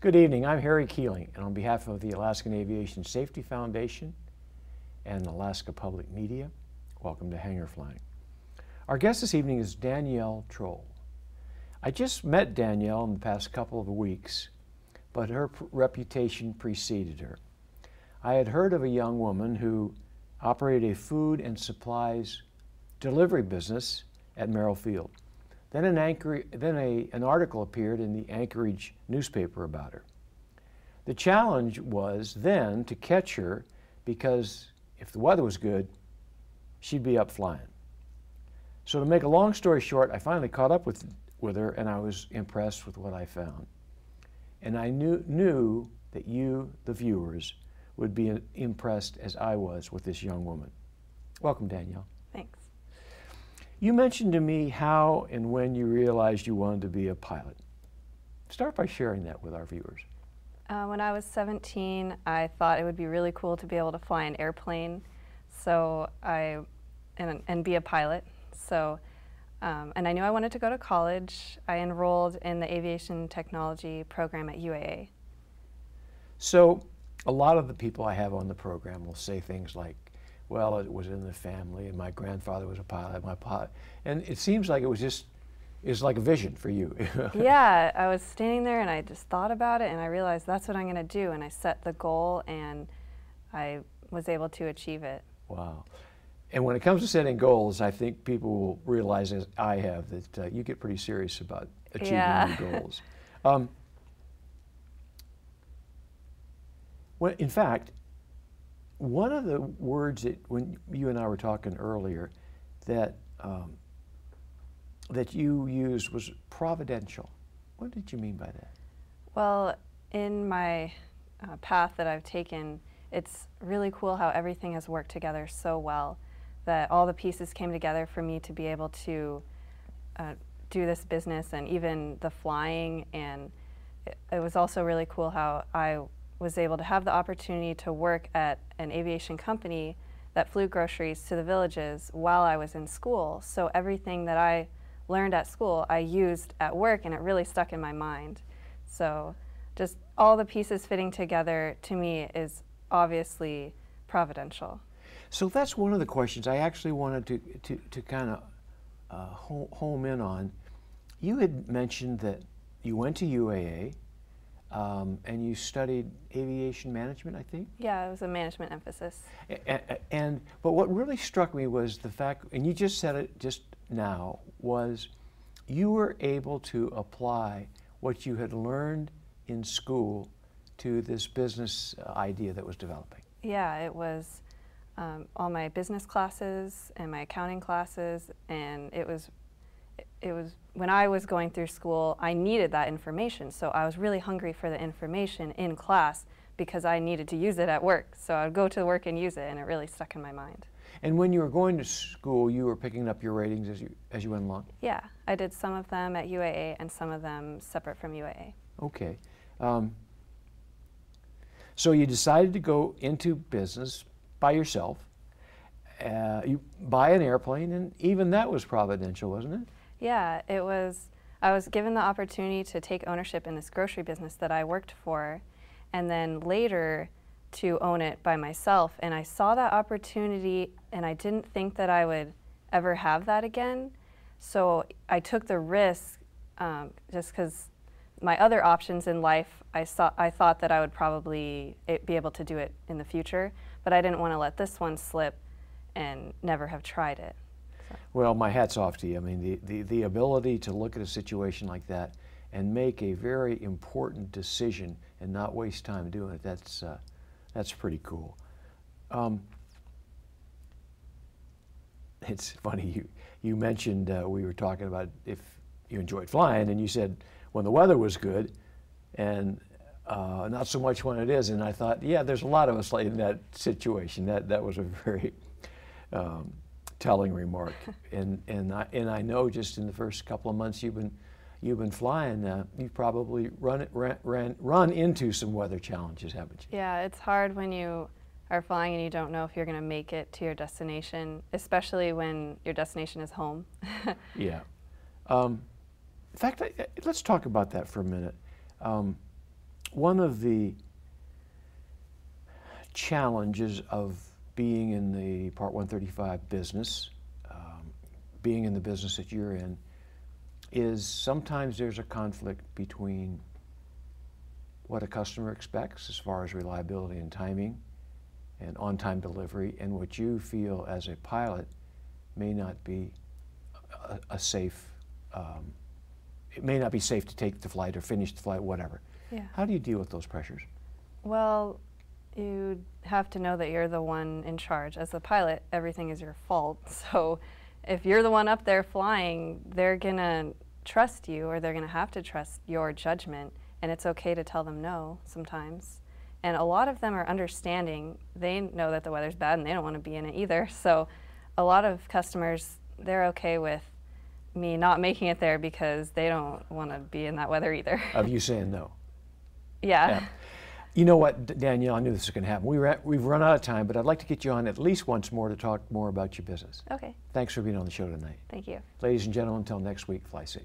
Good evening, I'm Harry Keeling, and on behalf of the Alaskan Aviation Safety Foundation and Alaska Public Media, welcome to Hangar Flying. Our guest this evening is Danielle Troll. I just met Danielle in the past couple of weeks, but her reputation preceded her. I had heard of a young woman who operated a food and supplies delivery business at Merrill Field. Then an article appeared in the Anchorage newspaper about her. The challenge was then to catch her because if the weather was good, she'd be up flying. So to make a long story short, I finally caught up with her and I was impressed with what I found. And I knew that you, the viewers, would be impressed as I was with this young woman. Welcome, Danielle. Thanks. You mentioned to me how and when you realized you wanted to be a pilot. Start by sharing that with our viewers. When I was 17, I thought it would be really cool to be able to fly an airplane, and be a pilot. So, and I knew I wanted to go to college. I enrolled in the aviation technology program at UAA. So, a lot of the people I have on the program will say things like, well, it was in the family, and my grandfather was a pilot, and it seems like it's like a vision for you. Yeah, I was standing there and I just thought about it and I realized that's what I'm going to do, and I set the goal and I was able to achieve it. Wow. And when it comes to setting goals, I think people will realize, as I have, that you get pretty serious about achieving your goals. Well, in fact, one of the words that, when you and I were talking earlier, that you used was providential. What did you mean by that? Well, in my path that I've taken, it's really cool how everything has worked together so well, that all the pieces came together for me to be able to do this business and even the flying. And it was also really cool how I was able to have the opportunity to work at an aviation company that flew groceries to the villages while I was in school. So everything that I learned at school, I used at work, and it really stuck in my mind. So just all the pieces fitting together, to me, is obviously providential. So that's one of the questions I actually wanted to kind of home in on. You had mentioned that you went to UAA, and you studied aviation management, I think? Yeah, it was a management emphasis. But what really struck me was the fact, and you just said it just now, was you were able to apply what you had learned in school to this business idea that was developing. Yeah, it was all my business classes and my accounting classes, and it was when I was going through school, I needed that information, so I was really hungry for the information in class because I needed to use it at work. So I would go to work and use it, and it really stuck in my mind. And when you were going to school, you were picking up your ratings as you went along? Yeah, I did some of them at UAA and some of them separate from UAA. Okay. So you decided to go into business by yourself. You buy an airplane, and even that was providential, wasn't it? Yeah, it was. I was given the opportunity to take ownership in this grocery business that I worked for, and then later to own it by myself. And I saw that opportunity, and I didn't think that I would ever have that again. So I took the risk just because my other options in life, I thought that I would probably be able to do it in the future, but I didn't want to let this one slip and never have tried it. Well, my hat's off to you. I mean, the ability to look at a situation like that and make a very important decision and not waste time doing it, that's pretty cool. It's funny, you mentioned, we were talking about if you enjoyed flying, and you said when the weather was good, and not so much when it is, and I thought, yeah, there's a lot of us in that situation. That was a very telling remark, and I know just in the first couple of months you've been flying, you've probably run into some weather challenges, haven't you? Yeah, it's hard when you are flying and you don't know if you're going to make it to your destination, especially when your destination is home. Yeah. In fact, let's talk about that for a minute. One of the challenges of being in the Part 135 business, being in the business that you're in, is sometimes there's a conflict between what a customer expects as far as reliability and timing and on-time delivery, and what you feel as a pilot may not be a safe, it may not be safe to take the flight or finish the flight, whatever. Yeah. How do you deal with those pressures? Well, you have to know that you're the one in charge. As the pilot, everything is your fault. So if you're the one up there flying, they're gonna trust you, or they're gonna have to trust your judgment, and it's okay to tell them no sometimes. And a lot of them are understanding. They know that the weather's bad and they don't want to be in it either. So a lot of customers, they're okay with me not making it there because they don't want to be in that weather either. Of you saying no? Yeah. You know what, Danielle, I knew this was going to happen. We've run out of time, but I'd like to get you on at least once more to talk more about your business. Okay. Thanks for being on the show tonight. Thank you. Ladies and gentlemen, until next week, fly safe.